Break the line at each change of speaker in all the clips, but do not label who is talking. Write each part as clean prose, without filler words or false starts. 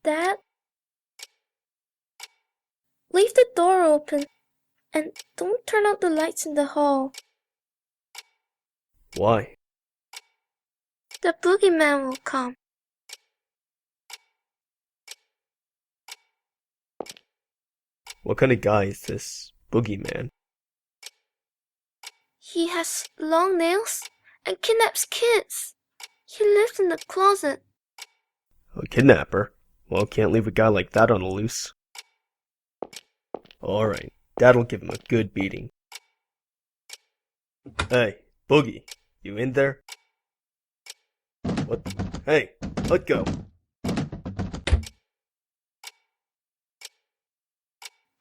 Dad? Leave the door open and don't turn out the lights in the hall.
Why?
The Boogie Man will come.
What kind of guy is this Boogie Man?
He has long nails and kidnaps kids. He lives in the closet.
A kidnapper? Well, can't leave a guy like that on the loose. Alright, Dad'll give him a good beating. Hey, Boogie, you in there? What? Hey, let go.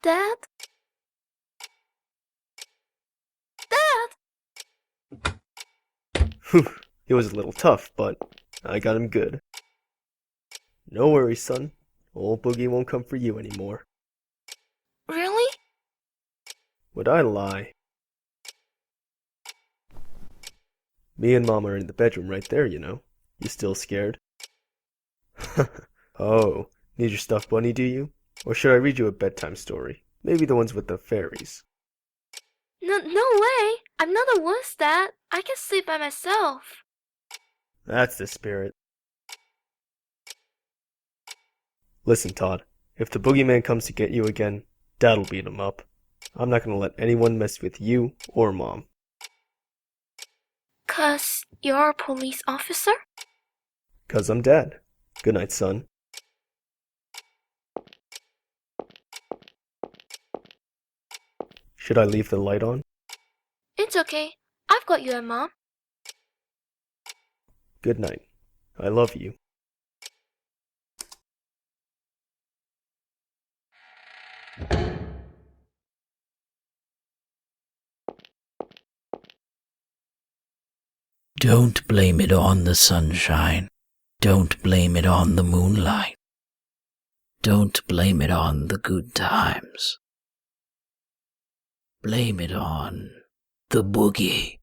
Dad? Dad?
Whew, it was a little tough, but I got him good. No worries, son. Old Boogie won't come for you anymore.
Really?
Would I lie? Me and Mom are in the bedroom right there, you know. You still scared? Oh, need your stuffed bunny, do you? Or should I read you a bedtime story? Maybe the ones with the fairies.
No way! I'm not the worst, Dad. I can sleep by myself.
That's the spirit. Listen, Todd. If the boogeyman comes to get you again, Dad'll beat him up. I'm not gonna let anyone mess with you or Mom.
'Cause you're a police officer?
'Cause I'm Dad. Good night, son. Should I leave the light on?
It's okay. I've got you and Mom.
Good night. I love you.
Don't blame it on the sunshine. Don't blame it on the moonlight. Don't blame it on the good times. Blame it on the boogie.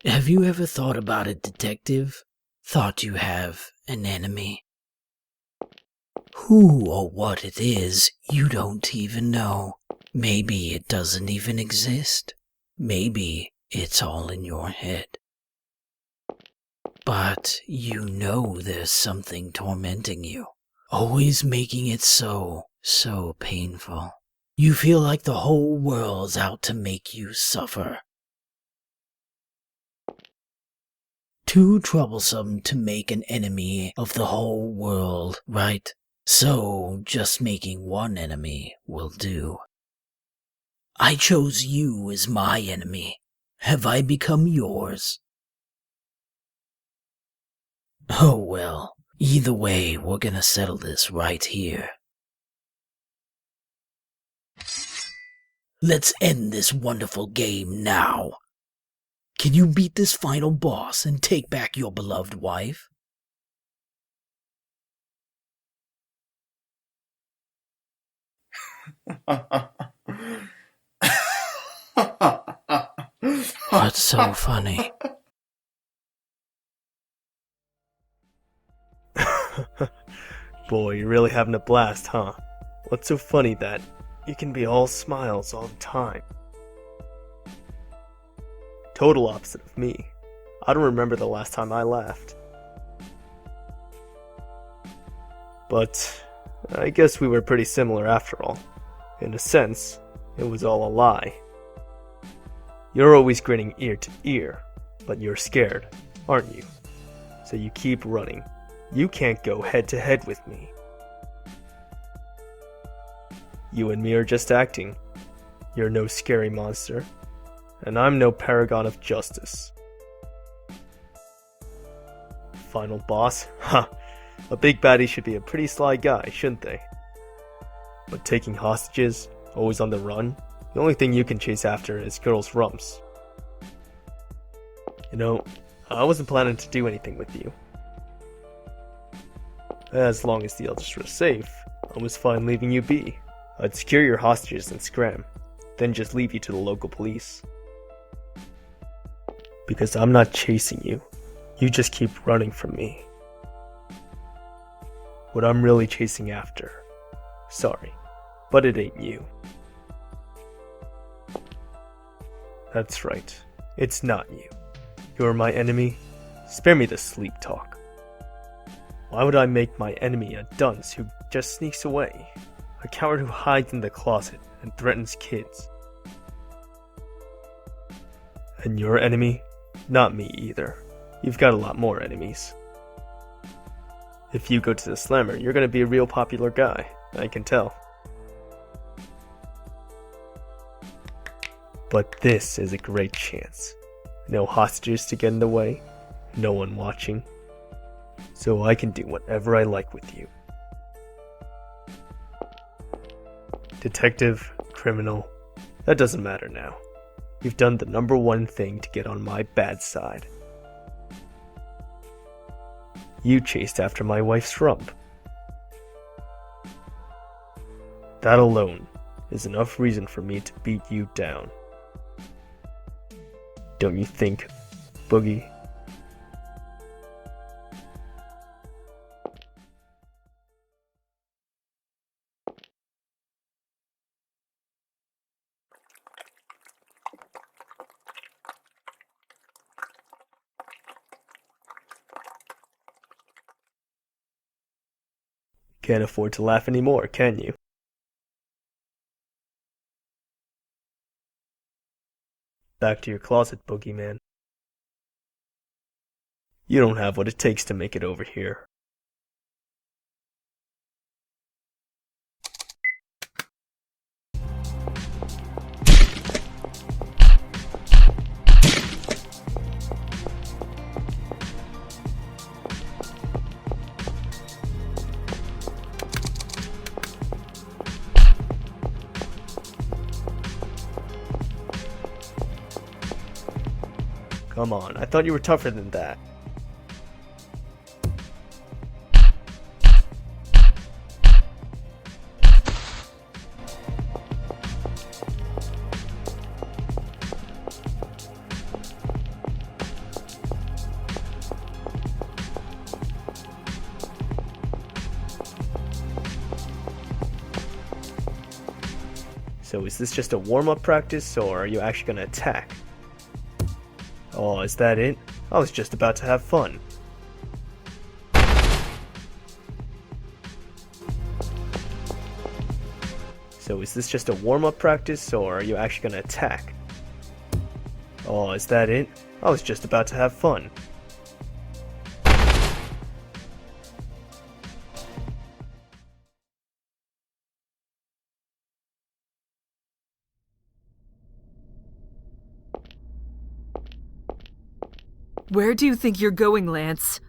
Have you ever thought about it, detective? Thought you have an enemy? Who or what it is, you don't even know. Maybe it doesn't even exist. Maybe it's all in your head. But you know there's something tormenting you, always making it so painful. You feel like the whole world's out to make you suffer. Too troublesome to make an enemy of the whole world, right? So just making one enemy will do. I chose you as my enemy. Have I become yours? Oh well, either way, we're gonna settle this right here. Let's end this wonderful game now. Can you beat this final boss and take back your beloved wife? What's so funny?
Boy, you're really having a blast, huh? What's so funny that you can be all smiles all the time? Total opposite of me. I don't remember the last time I laughed. But I guess we were pretty similar after all. In a sense, it was all a lie. You're always grinning ear to ear, but you're scared, aren't you? So you keep running. You can't go head to head with me. You and me are just acting. You're no scary monster, and I'm no paragon of justice. Final boss? Ha! A big baddie should be a pretty sly guy, shouldn't they? But taking hostages, always on the run, the only thing you can chase after is girls' rumps. You know, I wasn't planning to do anything with you. As long as the elders were safe, I was fine leaving you be. I'd secure your hostages and scram, then just leave you to the local police. Because I'm not chasing you. You just keep running from me. what I'm really chasing after. Sorry, but it ain't you. That's right, it's not you. You're my enemy. Spare me the sleep talk. Why would I make my enemy a dunce who just sneaks away? A coward who hides in the closet and threatens kids? And your enemy? Not me either. You've got a lot more enemies. If you go to the slammer, you're gonna be a real popular guy. I can tell. But this is a great chance. No hostages to get in the way, no one watching. So I can do whatever I like with you. Detective, criminal, that doesn't matter now. You've done the number one thing to get on my bad side. You chased after my wife's rump. That alone is enough reason for me to beat you down. Don't you think, Boogie? Can't afford to laugh anymore, can you? Back to your closet, Boogie Man. You don't have what it takes to make it over here. Come on, I thought you were tougher than that. So is this just a warm-up practice, or are you actually gonna attack? Oh, is that it? I was just about to have fun. So is this just a warm-up practice, or are you actually gonna attack? Oh, is that it? I was just about to have fun.
Where do you think you're going, Lance?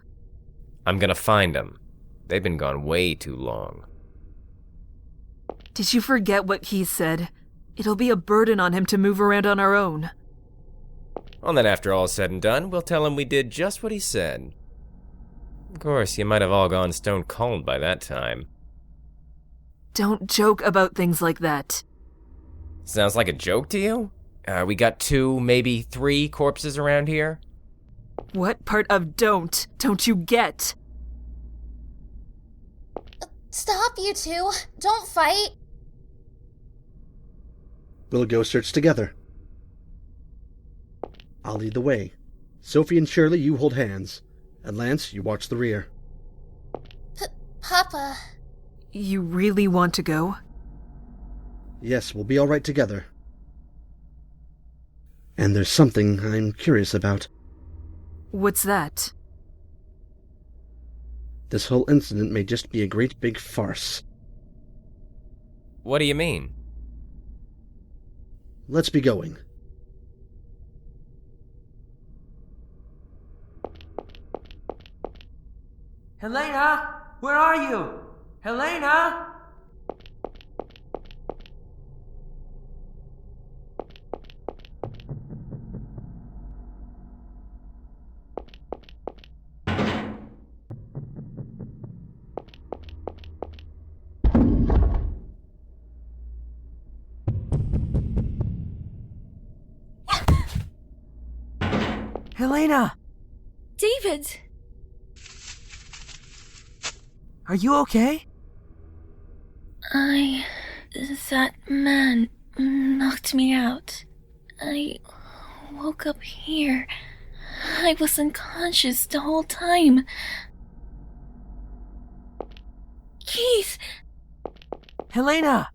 I'm gonna find them. They've been gone way too long.
Did you forget what he said? It'll be a burden on him to move around on our own.
Well, then after all's said and done, we'll tell him we did just what he said. Of course, you might have all gone stone cold by that time.
Don't joke about things like that.
Sounds like a joke to you? We got 2, maybe 3 corpses around here?
What part of don't you get?
Stop, you two. Don't fight.
We'll go search together. I'll lead the way. Sophie and Shirley, you hold hands. And Lance, you watch the rear.
Papa.
You really want to go?
Yes, we'll be all right together. And there's something I'm curious about.
What's that?
This whole incident may just be a great big farce.
What do you mean?
Let's be going.
Helena, where are you? Helena? Helena!
David!
Are you okay?
That man knocked me out. I woke up here. I was unconscious the whole time. Keith!
Helena!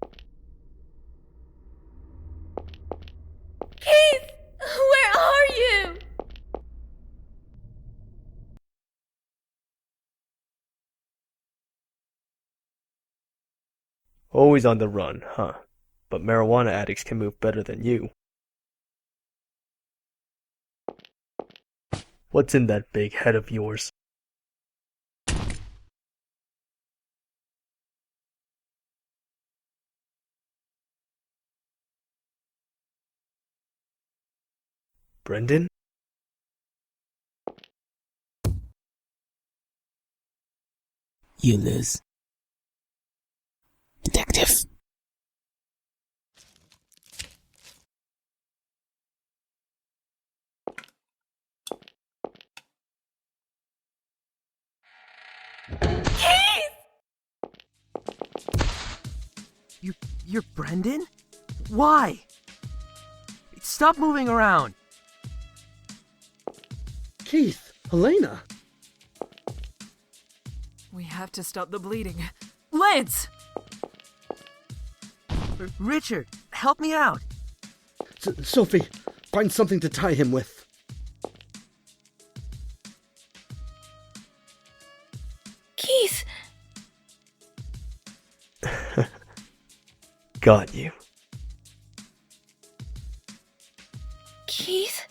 Keith! Where are you?
Always on the run, huh? But marijuana addicts can move better than you. What's in that big head of yours? Brendan?
You lose. Detective.
You're Brendan? Why? Stop moving around.
Keith, Helena.
We have to stop the bleeding. Lance!
Richard, help me out.
Sophie, find something to tie him with.
Keith!
Got you.
Keith?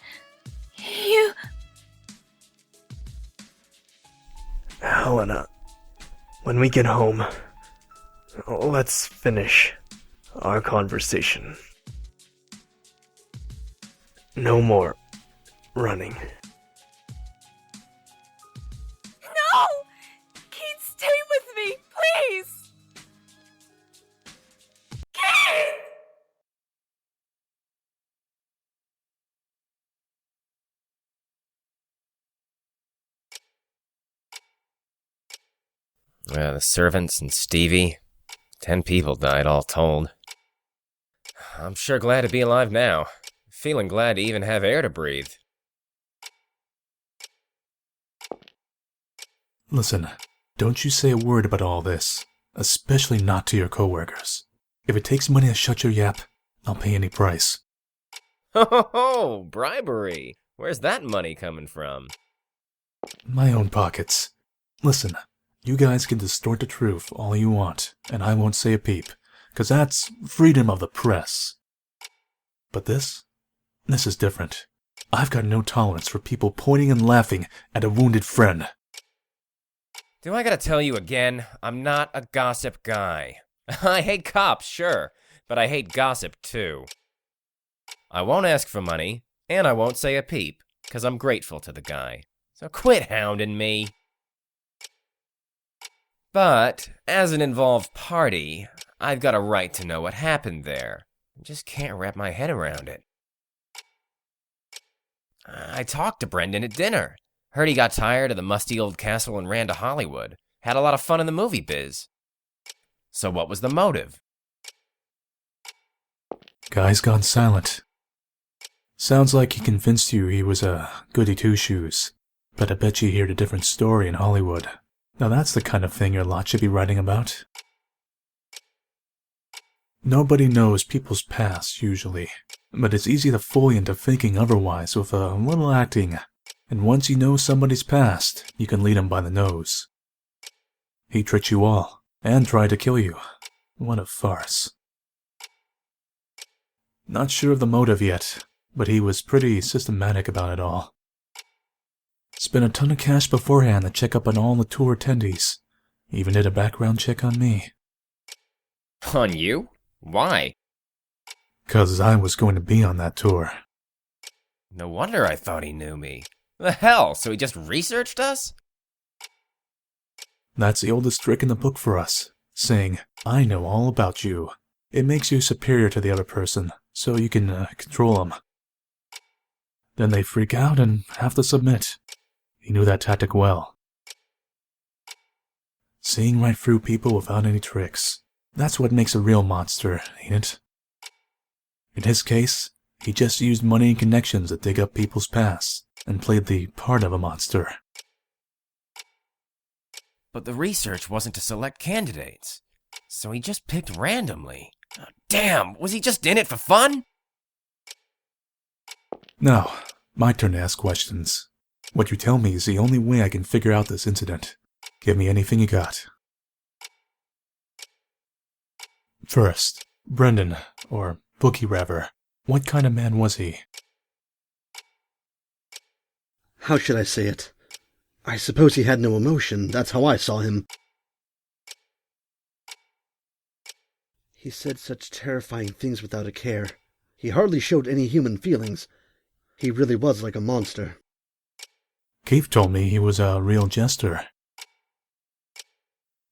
You...
Helena, when we get home, let's finish our conversation. No more running.
No! Keith, stay with me, please! Keith!
The servants and Stevie. 10 people died all told. I'm sure glad to be alive now. Feeling glad to even have air to breathe.
Listen, don't you say a word about all this, especially not to your coworkers. If it takes money to shut your yap, I'll pay any price.
Ho, bribery! Where's that money coming from?
My own pockets. Listen, you guys can distort the truth all you want, and I won't say a peep, 'cause that's freedom of the press. But this is different. I've got no tolerance for people pointing and laughing at a wounded friend.
Do I gotta tell you again? I'm not a gossip guy. I hate cops, sure, but I hate gossip too. I won't ask for money, and I won't say a peep, 'cause I'm grateful to the guy. So quit hounding me. But, as an involved party, I've got a right to know what happened there. I just can't wrap my head around it. I talked to Brendan at dinner. Heard he got tired of the musty old castle and ran to Hollywood. Had a lot of fun in the movie biz. So what was the motive?
Guy's gone silent. Sounds like he convinced you he was a goody two-shoes, but I bet you heard a different story in Hollywood. Now that's the kind of thing your lot should be writing about. Nobody knows people's past, usually, but it's easy to fool you into thinking otherwise with a little acting, and once you know somebody's past, you can lead them by the nose. He tricked you all, and tried to kill you. What a farce. Not sure of the motive yet, but he was pretty systematic about it all. Spent a ton of cash beforehand to check up on all the tour attendees. Even did a background check on me.
On you? Why?
'Cause I was going to be on that tour.
No wonder I thought he knew me. The hell, so he just researched us?
That's the oldest trick in the book for us, saying, I know all about you. It makes you superior to the other person, so you can control them. Then they freak out and have to submit. He knew that tactic well. Seeing right through people without any tricks. That's what makes a real monster, ain't it? In his case, he just used money and connections to dig up people's pasts, and played the part of a monster.
But the research wasn't to select candidates, so he just picked randomly. Oh, damn, was he just in it for fun?
Now, my turn to ask questions. What you tell me is the only way I can figure out this incident. Give me anything you got. First, Brendan, or Boogie rather. What kind of man was he?
How should I say it? I suppose he had no emotion. That's how I saw him. He said such terrifying things without a care. He hardly showed any human feelings. He really was like a monster.
Keith told me he was a real jester.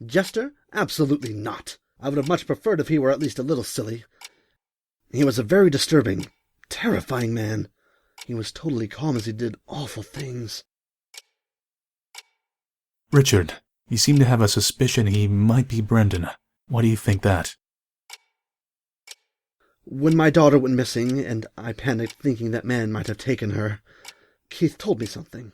Jester? Absolutely not. I would have much preferred if he were at least a little silly. He was a very disturbing, terrifying man. He was totally calm as he did awful things.
Richard, you seem to have a suspicion he might be Brendan. Why do you think that?
When my daughter went missing, and I panicked thinking that man might have taken her, Keith told me something.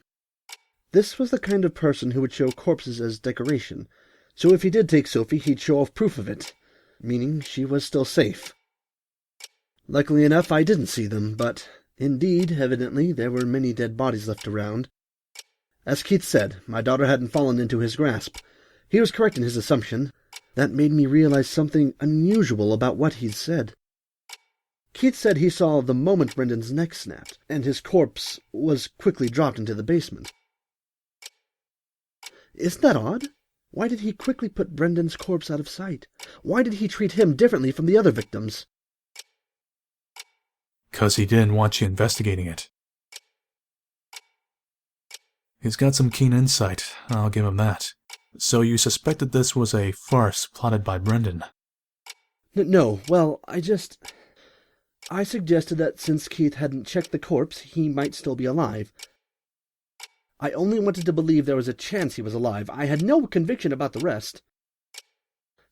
This was the kind of person who would show corpses as decoration, so if he did take Sophie, he'd show off proof of it, meaning she was still safe. Luckily enough, I didn't see them, but indeed, evidently, there were many dead bodies left around. As Keith said, my daughter hadn't fallen into his grasp. He was correct in his assumption. That made me realize something unusual about what he'd said. Keith said he saw the moment Brendan's neck snapped, and his corpse was quickly dropped into the basement. Isn't that odd? Why did he quickly put Brendan's corpse out of sight? Why did he treat him differently from the other victims?
'Cause he didn't want you investigating it. He's got some keen insight, I'll give him that. So you suspected this was a farce plotted by Brendan?
No, well, I suggested that since Keith hadn't checked the corpse, he might still be alive. I only wanted to believe there was a chance he was alive. I had no conviction about the rest.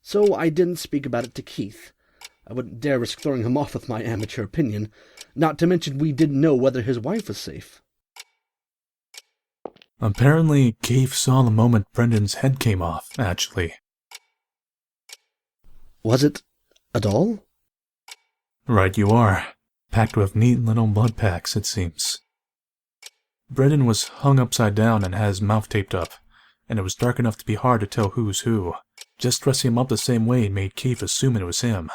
So I didn't speak about it to Keith. I wouldn't dare risk throwing him off with my amateur opinion, not to mention we didn't know whether his wife was safe.
Apparently, Keith saw the moment Brendan's head came off, actually.
Was it a doll?
Right you are. Packed with neat little blood packs, it seems. Brendan was hung upside down and had his mouth taped up, and it was dark enough to be hard to tell who's who. Just dressing him up the same way made Keith assume it was him.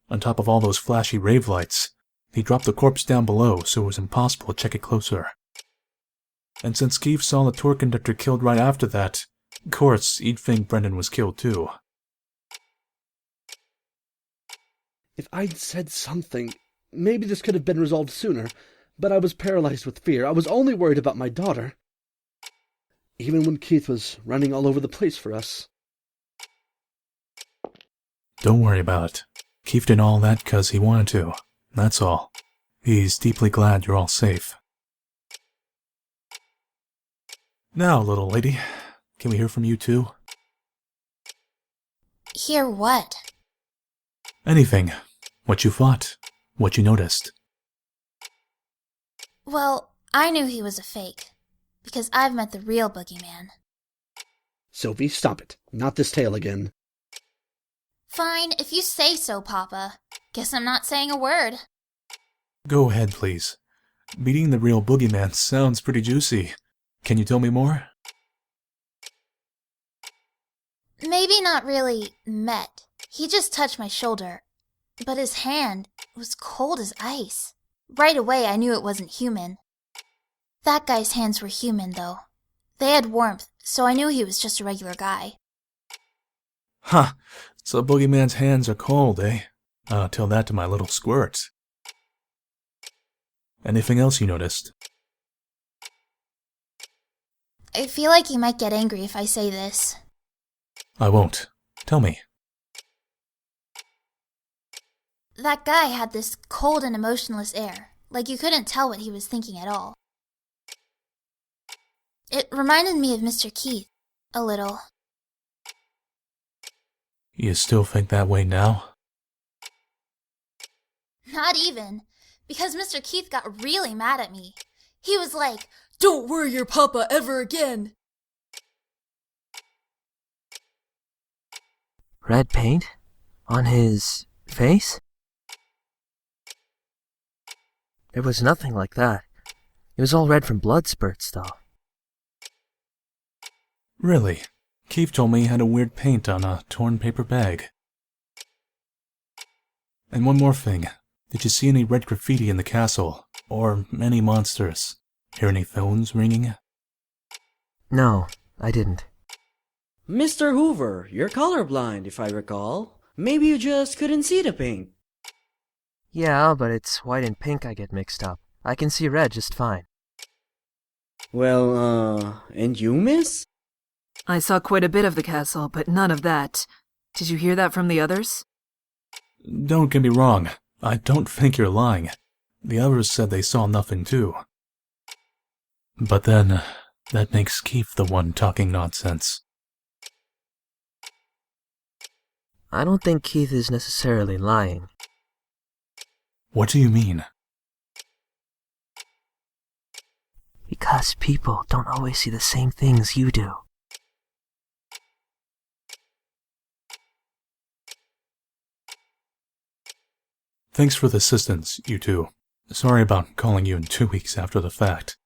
On top of all those flashy rave lights, he dropped the corpse down below so it was impossible to check it closer. And since Keith saw the tour conductor killed right after that, of course, he'd think Brendan was killed too.
If I'd said something, maybe this could have been resolved sooner, but I was paralyzed with fear. I was only worried about my daughter. Even when Keith was running all over the place for us.
Don't worry about it. Keith did all that 'cause he wanted to. That's all. He's deeply glad you're all safe. Now, little lady, can we hear from you too?
Hear what?
Anything. What you thought. What you noticed.
Well, I knew he was a fake, because I've met the real Boogie Man.
Sophie, stop it. Not this tale again.
Fine, if you say so, Papa. Guess I'm not saying a word.
Go ahead, please. Meeting the real Boogie Man sounds pretty juicy. Can you tell me more?
Maybe not really met. He just touched my shoulder, but his hand was cold as ice. Right away, I knew it wasn't human. That guy's hands were human, though. They had warmth, so I knew he was just a regular guy.
Huh. So Boogie Man's hands are cold, eh? I'll tell that to my little squirt. Anything else you noticed?
I feel like you might get angry if I say this.
I won't. Tell me.
That guy had this cold and emotionless air, like you couldn't tell what he was thinking at all. It reminded me of Mr. Keith, a little.
You still think that way now?
Not even, because Mr. Keith got really mad at me. He was like, "Don't worry your papa ever again."
Red paint? On his face? There was nothing like that. It was all red from blood spurts, though.
Really? Keith told me he had a weird paint on a torn paper bag. And one more thing. Did you see any red graffiti in the castle? Or any monsters? Hear any phones ringing?
No, I didn't.
Mr. Hoover, you're colorblind, if I recall. Maybe you just couldn't see the paint.
Yeah, but it's white and pink I get mixed up. I can see red just fine.
Well, and you, miss?
I saw quite a bit of the castle, but none of that. Did you hear that from the others?
Don't get me wrong. I don't think you're lying. The others said they saw nothing too. But then, that makes Keith the one talking nonsense.
I don't think Keith is necessarily lying.
What do you mean?
Because people don't always see the same things you do.
Thanks for the assistance, you two. Sorry about calling you in 2 weeks after the fact.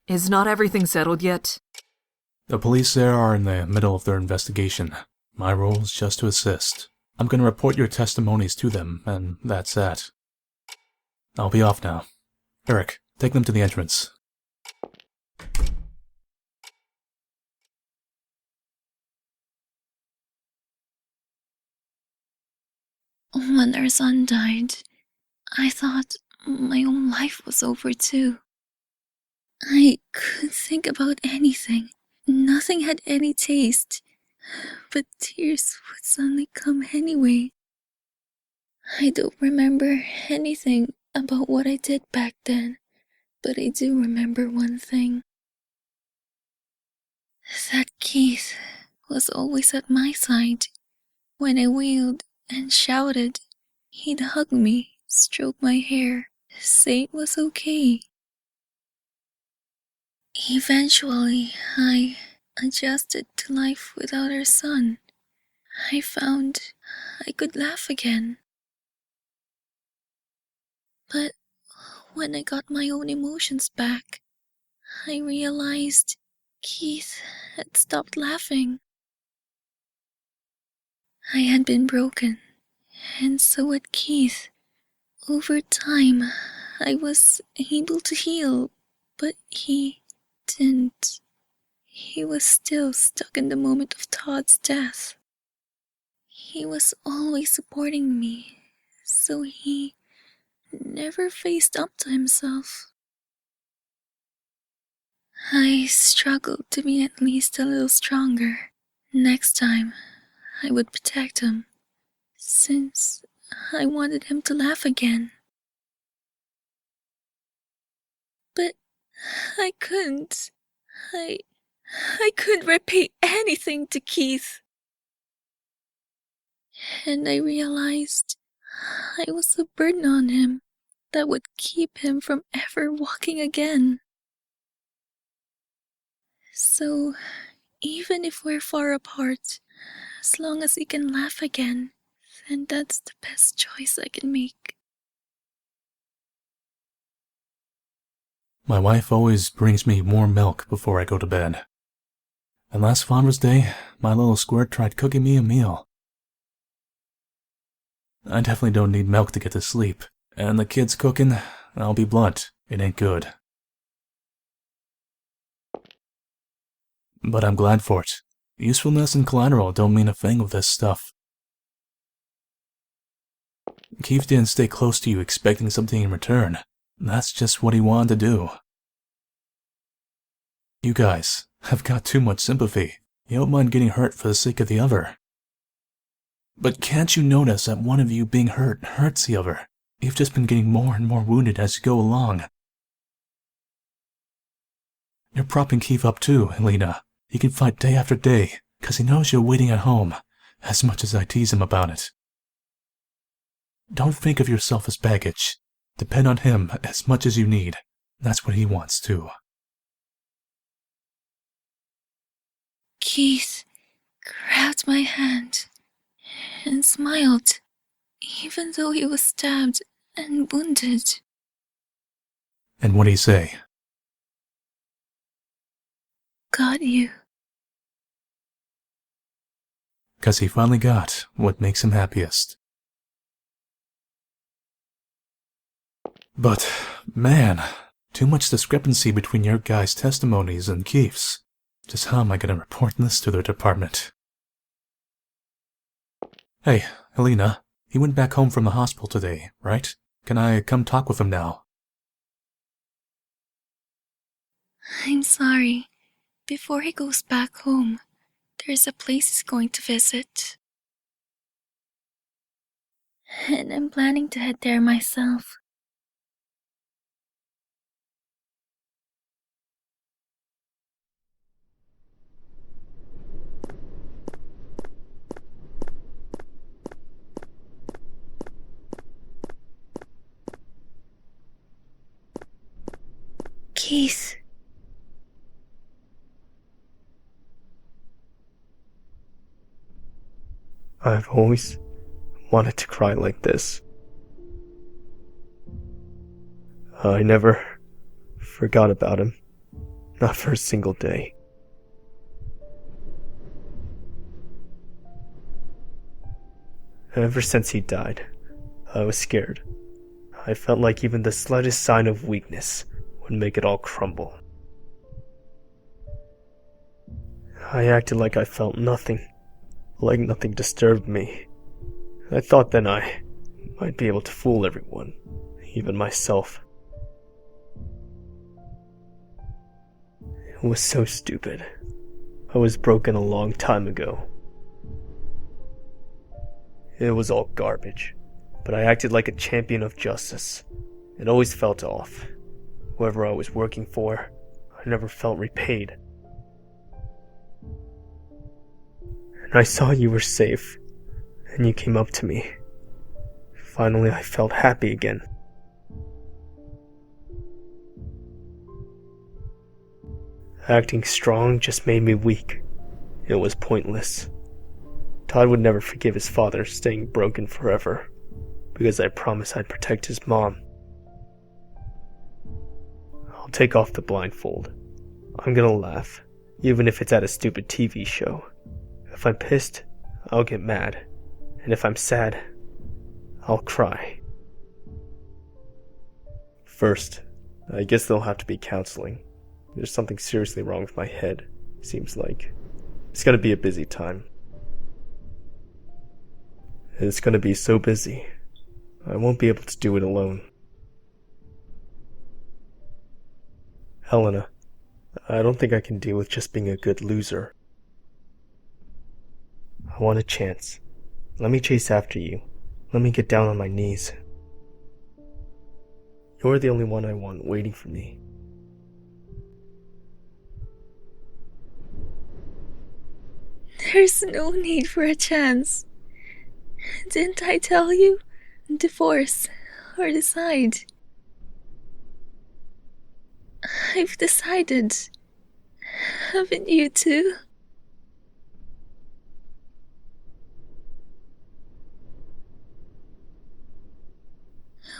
Is not everything settled yet?
The police there are in the middle of their investigation. My role is just to assist. I'm going to report your testimonies to them, and that's that. I'll be off now. Eric, take them to the entrance.
When our son died, I thought my own life was over too. I couldn't think about anything. Nothing had any taste. But tears would suddenly come anyway. I don't remember anything about what I did back then, but I do remember one thing. That Keith was always at my side. When I wailed and shouted, he'd hug me, stroke my hair, say it was okay. Eventually, I adjusted to life without our son. I found I could laugh again. But when I got my own emotions back, I realized Keith had stopped laughing. I had been broken, and so had Keith. Over time, I was able to heal, but he didn't. He was still stuck in the moment of Todd's death. He was always supporting me, so he never faced up to himself. I struggled to be at least a little stronger. Next time, I would protect him, since I wanted him to laugh again. But I couldn't. I couldn't repay anything to Keith. And I realized I was a burden on him that would keep him from ever walking again. So, even if we're far apart, as long as he can laugh again, then that's the best choice I can make.
My wife always brings me warm milk before I go to bed. And last Father's Day, my little squirt tried cooking me a meal. I definitely don't need milk to get to sleep. And the kids cooking, I'll be blunt, it ain't good. But I'm glad for it. Usefulness and collateral don't mean a thing with this stuff. Keith didn't stay close to you expecting something in return. That's just what he wanted to do. You guys have got too much sympathy. You don't mind getting hurt for the sake of the other. But can't you notice that one of you being hurt hurts the other? You've just been getting more and more wounded as you go along. You're propping Keith up too, Helena. He can fight day after day, 'cause he knows you're waiting at home. as much as I tease him about it. Don't think of yourself as baggage. Depend on him as much as you need. That's what he wants, too.
Keith grabbed my hand and smiled, even though he was stabbed and wounded.
And what'd he say?
Got you.
'Cause he finally got what makes him happiest. But, man, too much discrepancy between your guys' testimonies and Keith's. Just how am I gonna report this to their department? Hey, Helena, he went back home from the hospital today, right? Can I come talk with him now?
I'm sorry. Before he goes back home, there's a place he's going to visit. And I'm planning to head there myself. Keith.
I've always wanted to cry like this. I never forgot about him. Not for a single day. Ever since he died, I was scared. I felt like even the slightest sign of weakness would make it all crumble. I acted like I felt nothing. Like nothing disturbed me. I thought then I might be able to fool everyone, even myself. It was so stupid. I was broken a long time ago. It was all garbage, but I acted like a champion of justice. It always felt off. Whoever I was working for, I never felt repaid. And I saw you were safe, and you came up to me. Finally, I felt happy again. Acting strong just made me weak. It was pointless. Todd would never forgive his father staying broken forever, because I promised I'd protect his mom. I'll take off the blindfold. I'm gonna laugh, even if it's at a stupid TV show. If I'm pissed, I'll get mad. And if I'm sad, I'll cry. First, I guess there'll have to be counseling. There's something seriously wrong with my head, seems like. It's gonna be a busy time. It's gonna be so busy, I won't be able to do it alone. Helena, I don't think I can deal with just being a good loser. I want a chance. Let me chase after you. Let me get down on my knees. You're the only one I want waiting for me.
There's no need for a chance. Didn't I tell you? Divorce or decide. I've decided. Haven't you too?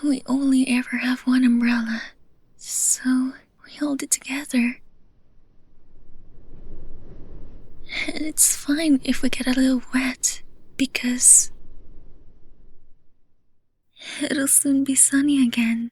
We only ever have one umbrella, so we hold it together. And it's fine if we get a little wet, because it'll soon be sunny again.